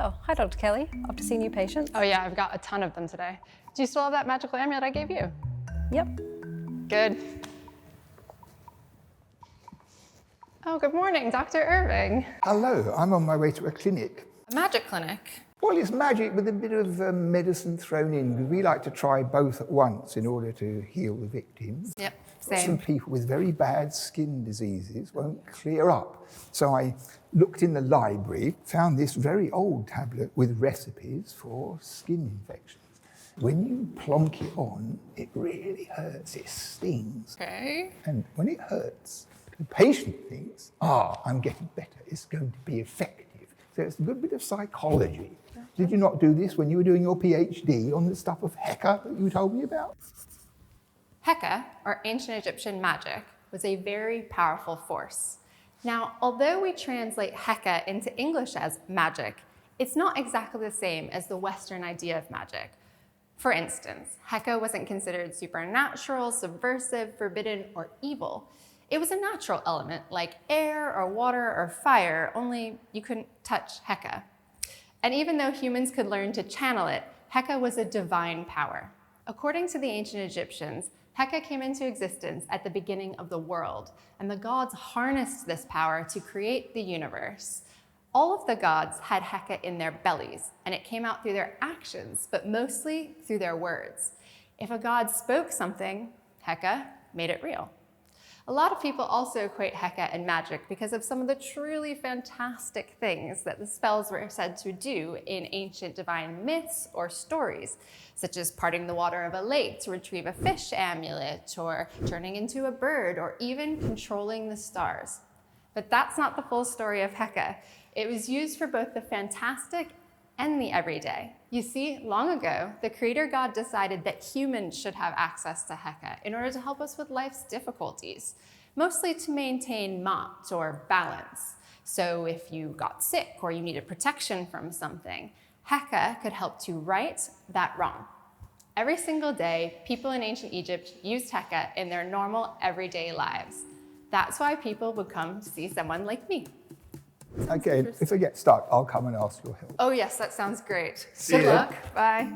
Oh, hi, Dr. Kelly. After seeing new patients? Oh yeah, I've got a ton of them today. Do you still have that magical amulet I gave you? Yep. Good. Oh, good morning, Dr. Irving. Hello, I'm on my way to a clinic. A magic clinic? Well, it's magic with a bit of medicine thrown in, because we like to try both at once in order to heal the victims. Yep, Some same. people with very bad skin diseases won't clear up. So I looked in the library, found this very old tablet with recipes for skin infections. When you plonk it on, it really hurts, it stings. Okay. And when it hurts, the patient thinks, I'm getting better, it's going to be effective. So it's a good bit of psychology. Did you not do this when you were doing your PhD on the stuff of heka that you told me about? Heka, or ancient Egyptian magic, was a very powerful force. Now, although we translate heka into English as magic, it's not exactly the same as the Western idea of magic. For instance, heka wasn't considered supernatural, subversive, forbidden, or evil. It was a natural element like air or water or fire, only you couldn't touch heka. And even though humans could learn to channel it, heka was a divine power. According to the ancient Egyptians, heka came into existence at the beginning of the world, and the gods harnessed this power to create the universe. All of the gods had heka in their bellies, and it came out through their actions, but mostly through their words. If a god spoke something, heka made it real. A lot of people also equate heka and magic because of some of the truly fantastic things that the spells were said to do in ancient divine myths or stories, such as parting the water of a lake to retrieve a fish amulet, or turning into a bird, or even controlling the stars. But that's not the full story of heka. It was used for both the fantastic and the everyday. You see, long ago, the creator god decided that humans should have access to heka in order to help us with life's difficulties, mostly to maintain mat, or balance. So if you got sick or you needed protection from something, heka could help to right that wrong. Every single day, people in ancient Egypt used heka in their normal everyday lives. That's why people would come to see someone like me. Okay, if I get stuck, I'll come and ask your help. Oh yes, that sounds great. See Good ya. luck. Bye.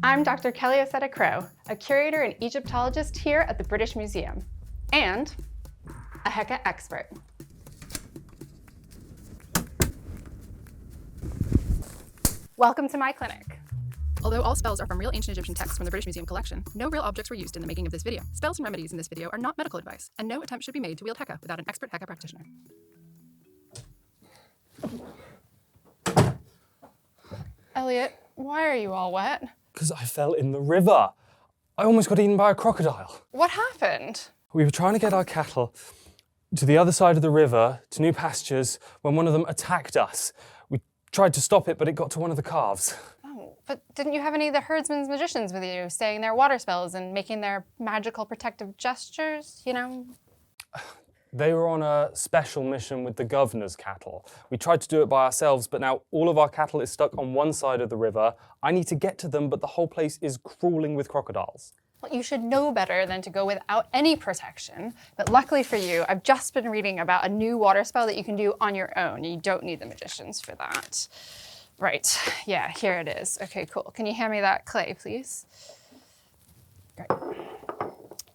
I'm Dr. Kelly Accetta Crowe, a curator and Egyptologist here at the British Museum, and a heka expert. Welcome to my clinic. Although all spells are from real ancient Egyptian texts from the British Museum collection, no real objects were used in the making of this video. Spells and remedies in this video are not medical advice, and no attempt should be made to wield heka without an expert heka practitioner. Elliot, why are you all wet? Because I fell in the river. I almost got eaten by a crocodile. What happened? We were trying to get our cattle to the other side of the river, to new pastures, when one of them attacked us. We tried to stop it, but it got to one of the calves. Oh, but didn't you have any of the herdsmen's magicians with you, saying their water spells and making their magical protective gestures, you know? They were on a special mission with the governor's cattle. We tried to do it by ourselves, but now all of our cattle is stuck on one side of the river. I need to get to them, but the whole place is crawling with crocodiles. Well, you should know better than to go without any protection. But luckily for you, I've just been reading about a new water spell that you can do on your own. You don't need the magicians for that. Right, yeah, here it is. Okay, cool. Can you hand me that clay, please? Great.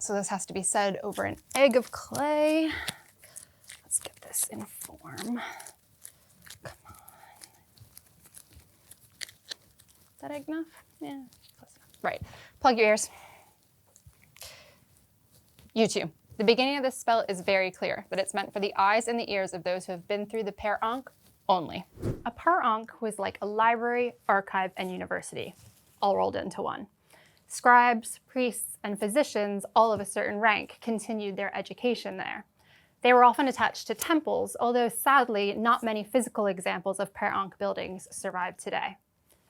So this has to be said over an egg of clay. Let's get this in form. Come on. Is that egg enough? Yeah, close enough. Right, plug your ears. You two. The beginning of this spell is very clear, that it's meant for the eyes and the ears of those who have been through the Per Ankh only. A Per Ankh was like a library, archive, and university, all rolled into one. Scribes, priests, and physicians, all of a certain rank, continued their education there. They were often attached to temples, although sadly, not many physical examples of Per Ankh buildings survive today.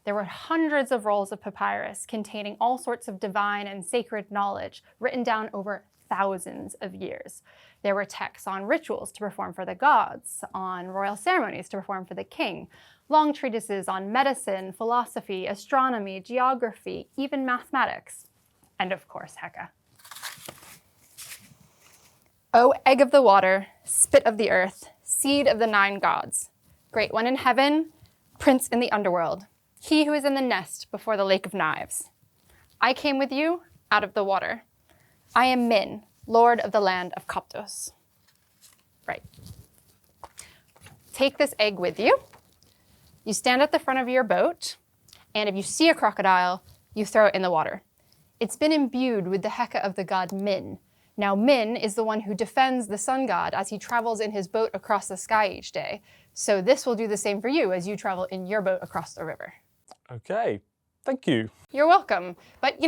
There were hundreds of rolls of papyrus containing all sorts of divine and sacred knowledge written down over thousands of years. There were texts on rituals to perform for the gods, on royal ceremonies to perform for the king, long treatises on medicine, philosophy, astronomy, geography, even mathematics, and of course, heka. O egg of the water, spit of the earth, seed of the 9 gods, great one in heaven, prince in the underworld, he who is in the nest before the lake of knives. I came with you out of the water. I am Min, lord of the land of Koptos. Right. Take this egg with you. You stand at the front of your boat, and if you see a crocodile, you throw it in the water. It's been imbued with the heka of the god Min. Now, Min is the one who defends the sun god as he travels in his boat across the sky each day. So this will do the same for you as you travel in your boat across the river. Okay, thank you. You're welcome. But,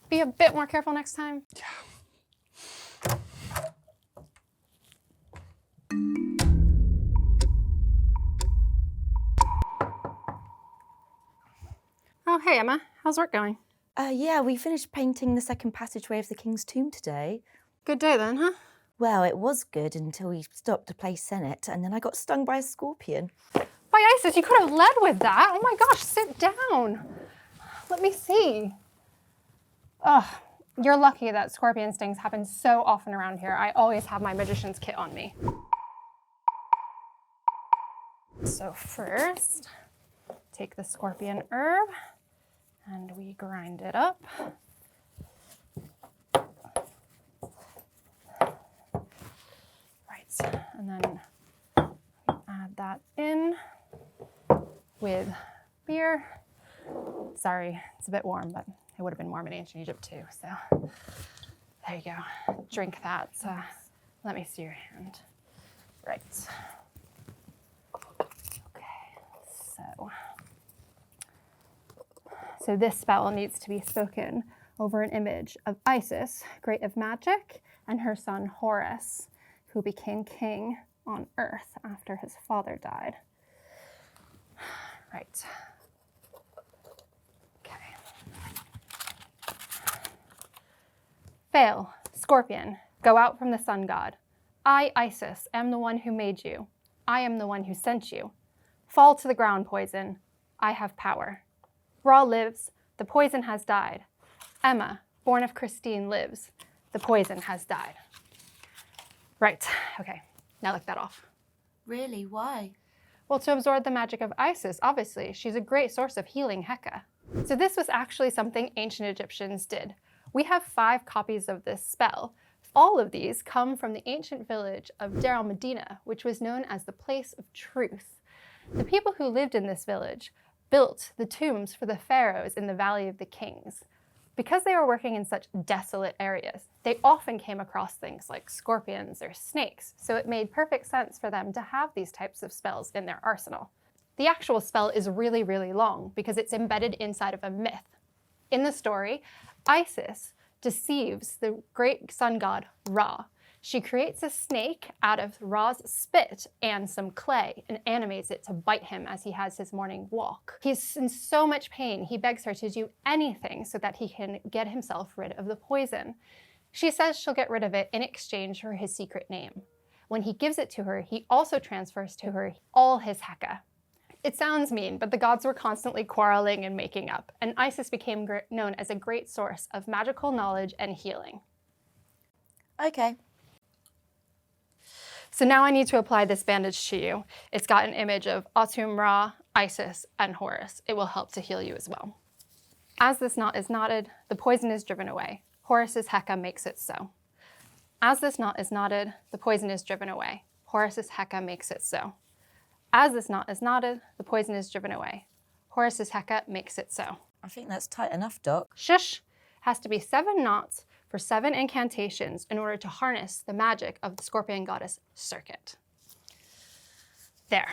be a bit more careful next time. Yeah. Oh, hey, Emma. How's work going? Yeah, we finished painting the second passageway of the King's Tomb today. Good day then, huh? Well, it was good until we stopped to play Senate, and then I got stung by a scorpion. By Isis, you could have led with that. Oh my gosh, sit down. Let me see. Ugh, you're lucky that scorpion stings happen so often around here. I always have my magician's kit on me. So first, take the scorpion herb and we grind it up. Right, and then add that in with beer. Sorry, it's a bit warm, but it would have been warm in ancient Egypt too, so there you go. Drink that. Let me see your hand. Right. Okay, so this spell needs to be spoken over an image of Isis, great of magic, and her son Horus, who became king on Earth after his father died. Right. Okay. Fail, scorpion, go out from the sun god. I, Isis, am the one who made you. I am the one who sent you. Fall to the ground, poison. I have power. Ra lives. The poison has died. Emma, born of Christine, lives. The poison has died. Right, okay, now lick that off. Really? Why? Well, to absorb the magic of Isis, obviously. She's a great source of healing heka. So this was actually something ancient Egyptians did. We have 5 copies of this spell. All of these come from the ancient village of Deir el-Medina, which was known as the place of truth. The people who lived in this village built the tombs for the pharaohs in the Valley of the Kings. Because they were working in such desolate areas, they often came across things like scorpions or snakes, so it made perfect sense for them to have these types of spells in their arsenal. The actual spell is really, really long because it's embedded inside of a myth. In the story, Isis deceives the great sun god Ra. She creates a snake out of Ra's spit and some clay and animates it to bite him as he has his morning walk. He's in so much pain, he begs her to do anything so that he can get himself rid of the poison. She says she'll get rid of it in exchange for his secret name. When he gives it to her, he also transfers to her all his heka. It sounds mean, but the gods were constantly quarreling and making up, and Isis became known as a great source of magical knowledge and healing. Okay. So now I need to apply this bandage to you. It's got an image of Atum Ra, Isis, and Horus. It will help to heal you as well. As this knot is knotted, the poison is driven away. Horus's heka makes it so. As this knot is knotted, the poison is driven away. Horus's heka makes it so. As this knot is knotted, the poison is driven away. Horus's heka makes it so. I think that's tight enough, Doc. Shush! Has to be 7 knots for 7 incantations in order to harness the magic of the scorpion goddess Circuit. There.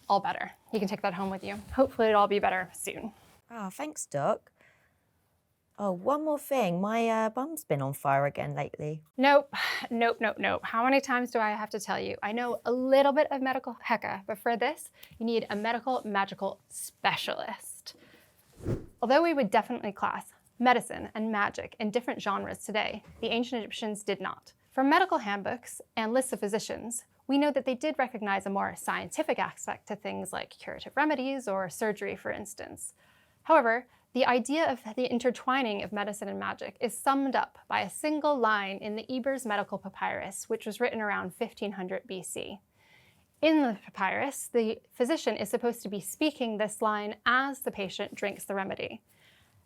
All better. You can take that home with you. Hopefully it'll all be better soon. Oh, thanks, Doc. Oh, one more thing. My bum's been on fire again lately. Nope. How many times do I have to tell you? I know a little bit of medical heka, but for this, you need a medical magical specialist. Although we would definitely class medicine and magic in different genres today, the ancient Egyptians did not. From medical handbooks and lists of physicians, we know that they did recognize a more scientific aspect to things like curative remedies or surgery, for instance. However, the idea of the intertwining of medicine and magic is summed up by a single line in the Ebers Medical Papyrus, which was written around 1500 BC. In the papyrus, the physician is supposed to be speaking this line as the patient drinks the remedy.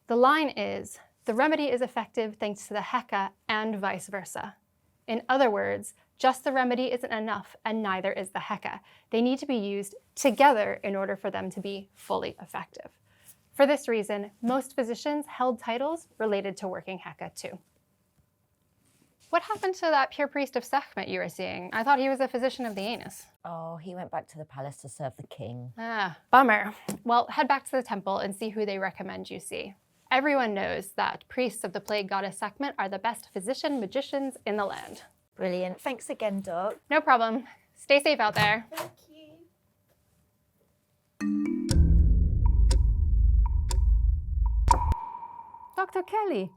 The line is, the remedy is effective thanks to the heka and vice versa. In other words, just the remedy isn't enough and neither is the heka. They need to be used together in order for them to be fully effective. For this reason, most physicians held titles related to working heka too. What happened to that pure priest of Sekhmet you were seeing? I thought he was a physician of the anus. Oh, he went back to the palace to serve the king. Ah, bummer. Well, head back to the temple and see who they recommend you see. Everyone knows that priests of the plague goddess Sekhmet are the best physician magicians in the land. Brilliant. Thanks again, Doc. No problem. Stay safe out there. Thank you. Dr. Kelly,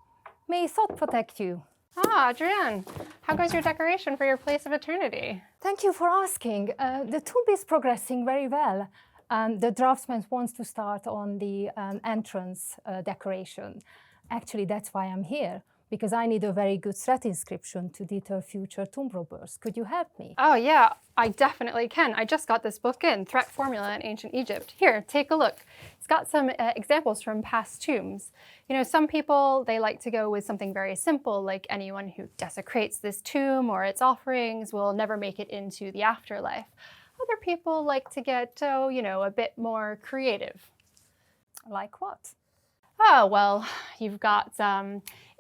may Thoth protect you. Ah, Adrienne, how goes your decoration for your place of eternity? Thank you for asking. The tomb is progressing very well. The draftsman wants to start on the entrance decoration. Actually, that's why I'm here, because I need a very good threat inscription to deter future tomb robbers. Could you help me? Oh yeah, I definitely can. I just got this book in, Threat Formula in Ancient Egypt. Here, take a look. It's got some examples from past tombs. You know, some people, they like to go with something very simple, like anyone who desecrates this tomb or its offerings will never make it into the afterlife. Other people like to get, a bit more creative. Like what? Oh, well, you've got,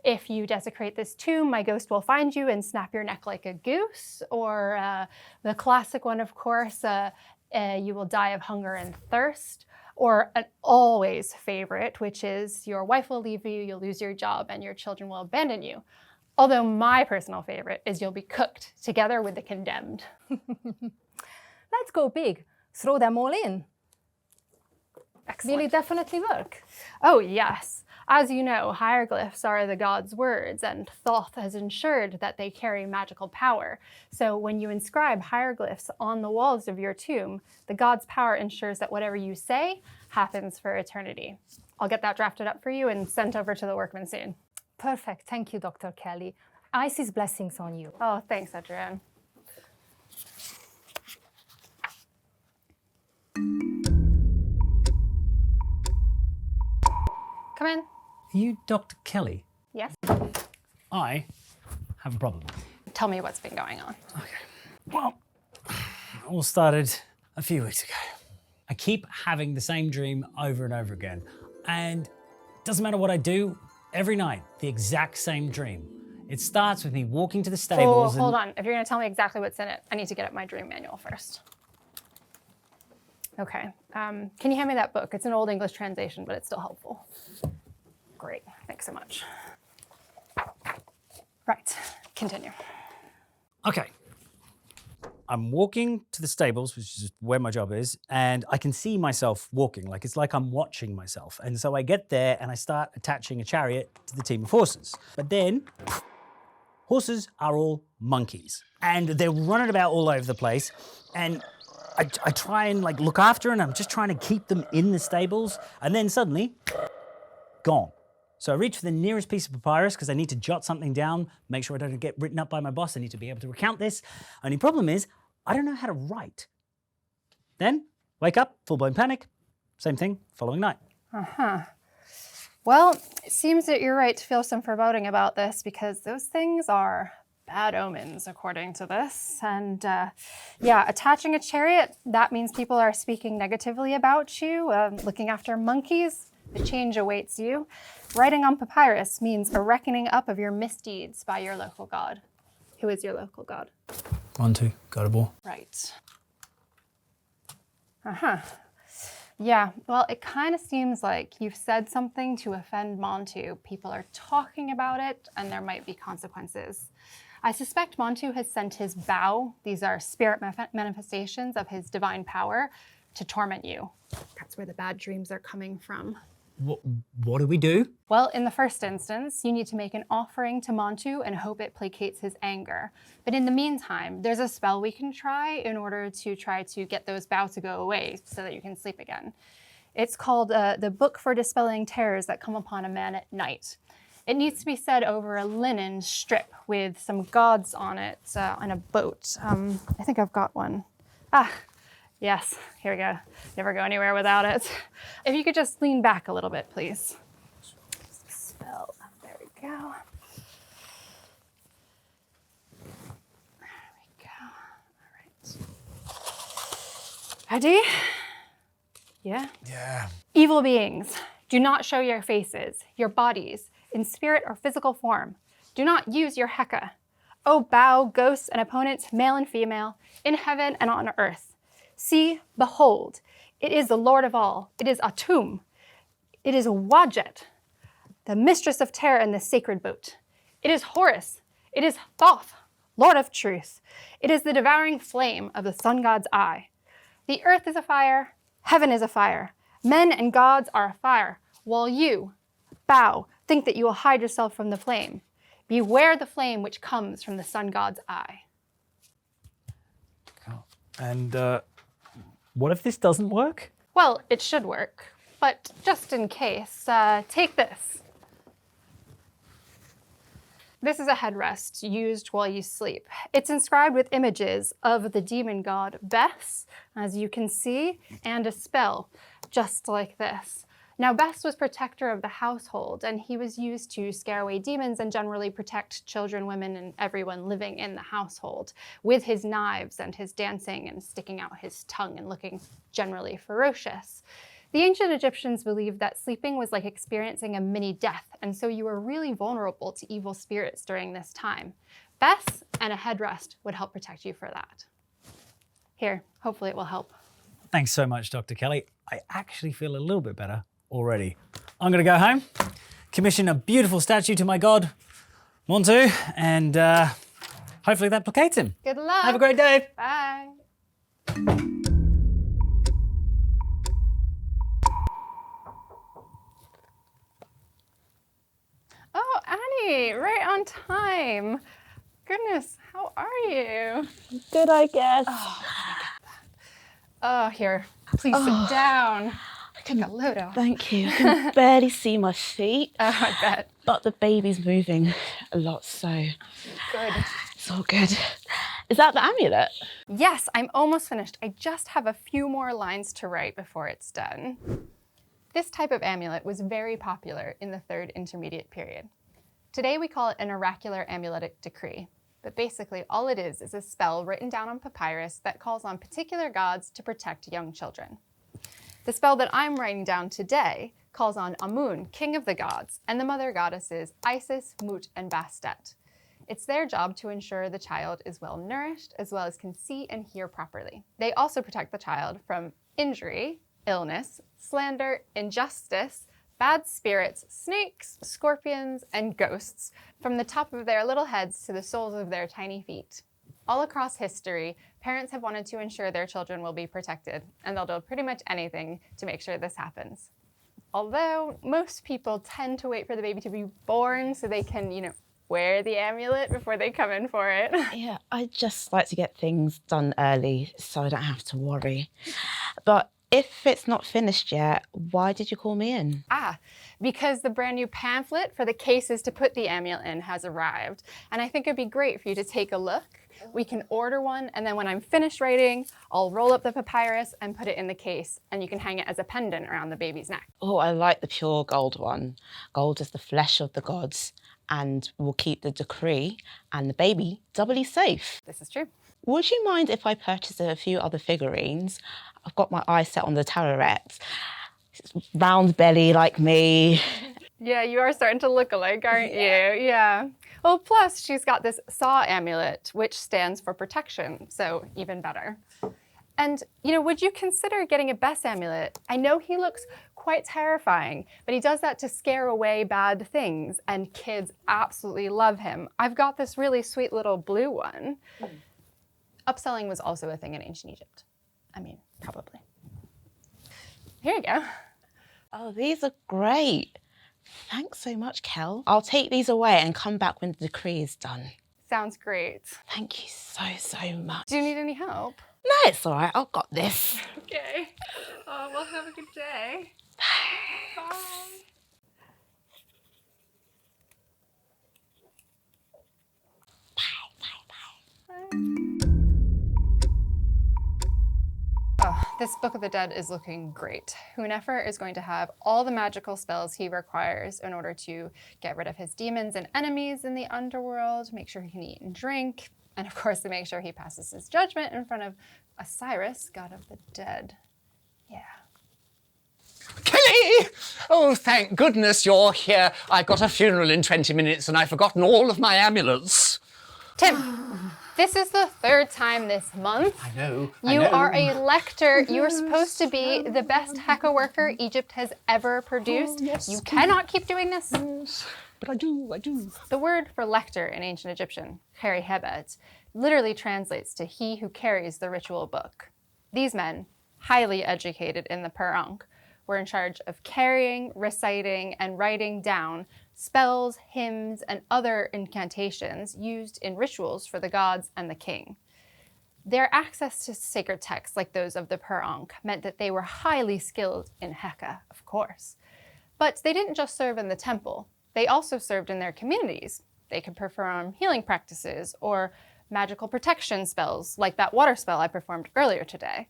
if you desecrate this tomb, my ghost will find you and snap your neck like a goose. Or the classic one, of course, you will die of hunger and thirst. Or an always favorite, which is your wife will leave you, you'll lose your job, and your children will abandon you. Although my personal favorite is you'll be cooked together with the condemned. Let's go big. Throw them all in. Excellent. Will it definitely work? Oh, yes. As you know, hieroglyphs are the gods' words, and Thoth has ensured that they carry magical power. So when you inscribe hieroglyphs on the walls of your tomb, the god's power ensures that whatever you say happens for eternity. I'll get that drafted up for you and sent over to the workmen soon. Perfect. Thank you, Dr. Kelly. Isis blessings on you. Oh, thanks, Adrienne. Come in. Are you Dr. Kelly? Yes? I have a problem. Tell me what's been going on. Okay. Well, it all started a few weeks ago. I keep having the same dream over and over again. And it doesn't matter what I do, every night, the exact same dream. It starts with me walking to the stables. Hold on. If you're going to tell me exactly what's in it, I need to get up my dream manual first. Okay. Can you hand me that book? It's an old English translation, but it's still helpful. Great. Thanks so much. Right. Continue. Okay. I'm walking to the stables, which is where my job is, and I can see myself walking, like it's like I'm watching myself. And so I get there and I start attaching a chariot to the team of horses. But then, horses are all monkeys, and they're running about all over the place. And I try and look after, and I'm just trying to keep them in the stables, and then suddenly, gone. So I reach for the nearest piece of papyrus because I need to jot something down, make sure I don't get written up by my boss. I need to be able to recount this. Only problem is, I don't know how to write. Then, wake up, full-blown panic. Same thing, following night. Well, it seems that you're right to feel some foreboding about this because those things are bad omens, according to this. And yeah, attaching a chariot, that means people are speaking negatively about you, looking after monkeys. The change awaits you. Writing on papyrus means a reckoning up of your misdeeds by your local god. Who is your local god? Montu, God of War. Right. Yeah, well, it kind of seems like you've said something to offend Montu. People are talking about it, and there might be consequences. I suspect Montu has sent his bow, these are spirit manifestations of his divine power, to torment you. That's where the bad dreams are coming from. What do we do? Well, in the first instance, you need to make an offering to Montu and hope it placates his anger. But in the meantime, there's a spell we can try in order to try to get those bow to go away so that you can sleep again. It's called the Book for Dispelling Terrors That Come Upon a Man at Night. It needs to be said over a linen strip with some gods on it on a boat. I think I've got one. Yes, here we go. Never go anywhere without it. If you could just lean back a little bit, please. Spell. There we go. There we go. All right. Ready? Yeah? Yeah. Evil beings, do not show your faces, your bodies, in spirit or physical form. Do not use your heka. O bow, ghosts and opponents, male and female, in heaven and on earth. See, behold, it is the Lord of all. It is Atum. It is Wadjet, the mistress of terror in the sacred boat. It is Horus. It is Thoth, Lord of truth. It is the devouring flame of the sun god's eye. The earth is afire, heaven is afire. Men and gods are afire, while you, bow, think that you will hide yourself from the flame. Beware the flame which comes from the sun god's eye. And what if this doesn't work? Well, it should work, but just in case, take this. This is a headrest used while you sleep. It's inscribed with images of the demon god Bes, as you can see, and a spell, just like this. Now, Bes was protector of the household, and he was used to scare away demons and generally protect children, women, and everyone living in the household with his knives and his dancing and sticking out his tongue and looking generally ferocious. The ancient Egyptians believed that sleeping was like experiencing a mini death, and so you were really vulnerable to evil spirits during this time. Bes and a headrest would help protect you for that. Here, hopefully it will help. Thanks so much, Dr. Kelly. I actually feel a little bit better already. I'm going to go home, commission a beautiful statue to my god, Montu, and hopefully that placates him. Good luck. Have a great day. Bye. Oh, Annie, right on time. Goodness, how are you? Good, I guess. Oh, here, please sit down. Take a load off. Thank you. I can barely see my feet. Oh, I bet. But the baby's moving a lot, so Good. it's all good. Is that the amulet? Yes, I'm almost finished. I just have a few more lines to write before it's done. This type of amulet was very popular in the Third Intermediate Period. Today we call it an oracular amuletic decree, but basically all it is a spell written down on papyrus that calls on particular gods to protect young children. The spell that I'm writing down today calls on Amun, king of the gods, and the mother goddesses Isis, Mut, and Bastet. It's their job to ensure the child is well nourished, as well as can see and hear properly. They also protect the child from injury, illness, slander, injustice, bad spirits, snakes, scorpions, and ghosts, from the top of their little heads to the soles of their tiny feet. All across history, parents have wanted to ensure their children will be protected, and they'll do pretty much anything to make sure this happens. Although most people tend to wait for the baby to be born so they can, wear the amulet before they come in for it. Yeah, I just like to get things done early so I don't have to worry. But if it's not finished yet, why did you call me in? Because the brand new pamphlet for the cases to put the amulet in has arrived. And I think it'd be great for you to take a look. We can order one, and then when I'm finished writing, I'll roll up the papyrus and put it in the case, and you can hang it as a pendant around the baby's neck. Oh, I like the pure gold one. Gold is the flesh of the gods and will keep the decree and the baby doubly safe. This is true. Would you mind if I purchased a few other figurines? I've got my eye set on the Tarot Rex. Round belly like me. Yeah, you are starting to look alike, aren't you? Yeah. Well, plus she's got this saw amulet, which stands for protection, so even better. And, would you consider getting a Bes amulet? I know he looks quite terrifying, but he does that to scare away bad things, and kids absolutely love him. I've got this really sweet little blue one. Upselling was also a thing in ancient Egypt. I mean, probably. Here you go. Oh, these are great. Thanks so much, Kel. I'll take these away and come back when the decree is done. Sounds great. Thank you so much. Do you need any help? No, it's all right. I've got this. Okay. Oh, well, have a good day. Bye. This Book of the Dead is looking great. Hunefer is going to have all the magical spells he requires in order to get rid of his demons and enemies in the underworld, make sure he can eat and drink, and of course to make sure he passes his judgment in front of Osiris, god of the dead. Yeah. Kelly! Oh, thank goodness you're here. I've got a funeral in 20 minutes and I've forgotten all of my amulets. Tim, this is the third time this month. I know. You are a lector. You are supposed to be the best heka worker Egypt has ever produced. yes. You cannot keep doing this. Yes, but I do. The word for lector in ancient Egyptian, Hebet, literally translates to he who carries the ritual book. These men, highly educated in the Perunk, were in charge of carrying, reciting, and writing down spells, hymns, and other incantations used in rituals for the gods and the king. Their access to sacred texts like those of the Perunk meant that they were highly skilled in heka, of course. But they didn't just serve in the temple. They also served in their communities. They could perform healing practices or magical protection spells, like that water spell I performed earlier today.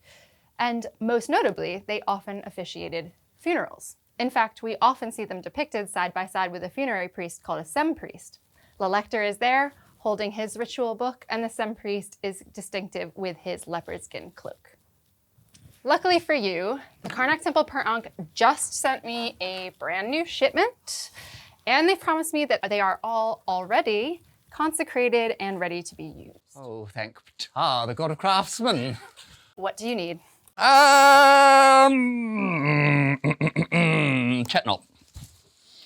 And most notably, they often officiated funerals. In fact, we often see them depicted side by side with a funerary priest called a sem priest. The lector is there, holding his ritual book, and the sem priest is distinctive with his leopard skin cloak. Luckily for you, the Karnak Temple Perunk just sent me a brand new shipment, and they promised me that they are all already consecrated and ready to be used. Oh, thank Ptah, the god of craftsmen. What do you need? Chetnot.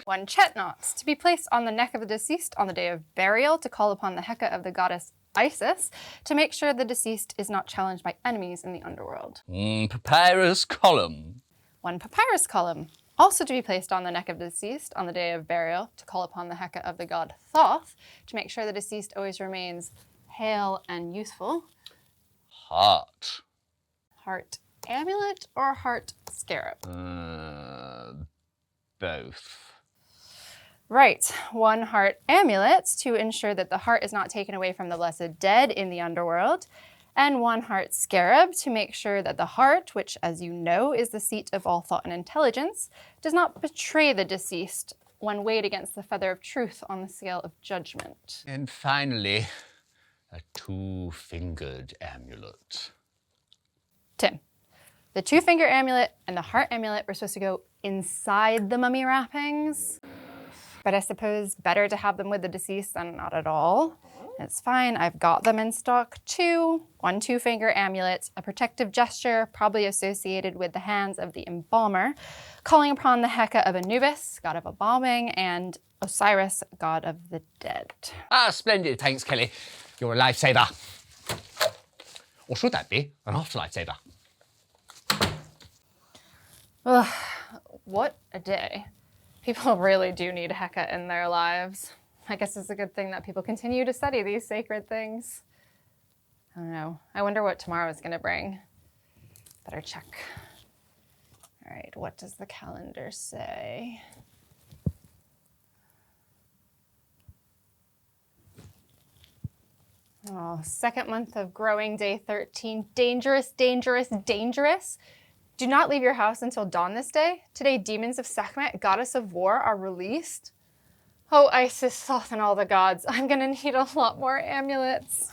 1 chetnot, to be placed on the neck of the deceased on the day of burial to call upon the heka of the goddess Isis to make sure the deceased is not challenged by enemies in the underworld. Papyrus column. 1 papyrus column, also to be placed on the neck of the deceased on the day of burial to call upon the heka of the god Thoth to make sure the deceased always remains hale and youthful. Heart. Heart amulet or heart scarab? Both. Right, 1 heart amulet to ensure that the heart is not taken away from the blessed dead in the underworld, and 1 heart scarab to make sure that the heart, which as you know is the seat of all thought and intelligence, does not betray the deceased when weighed against the feather of truth on the scale of judgment. And finally, a 2-fingered amulet. Tim, the 2-finger amulet and the heart amulet were supposed to go inside the mummy wrappings, but I suppose better to have them with the deceased than not at all. It's fine, I've got them in stock too. 1 2-finger amulet, a protective gesture probably associated with the hands of the embalmer, calling upon the heka of Anubis, god of embalming, and Osiris, god of the dead. Splendid, thanks Kelly. You're a lifesaver. Or should that be an afterlife saver? Ugh, what a day. People really do need heka in their lives. I guess it's a good thing that people continue to study these sacred things. I don't know. I wonder what tomorrow is going to bring. Better check. All right, what does the calendar say? Oh, 2nd month of growing, day 13. Dangerous, dangerous, dangerous. Do not leave your house until dawn this day. Today, demons of Sekhmet, goddess of war, are released. Oh, Isis, Thoth, and all the gods, I'm gonna need a lot more amulets.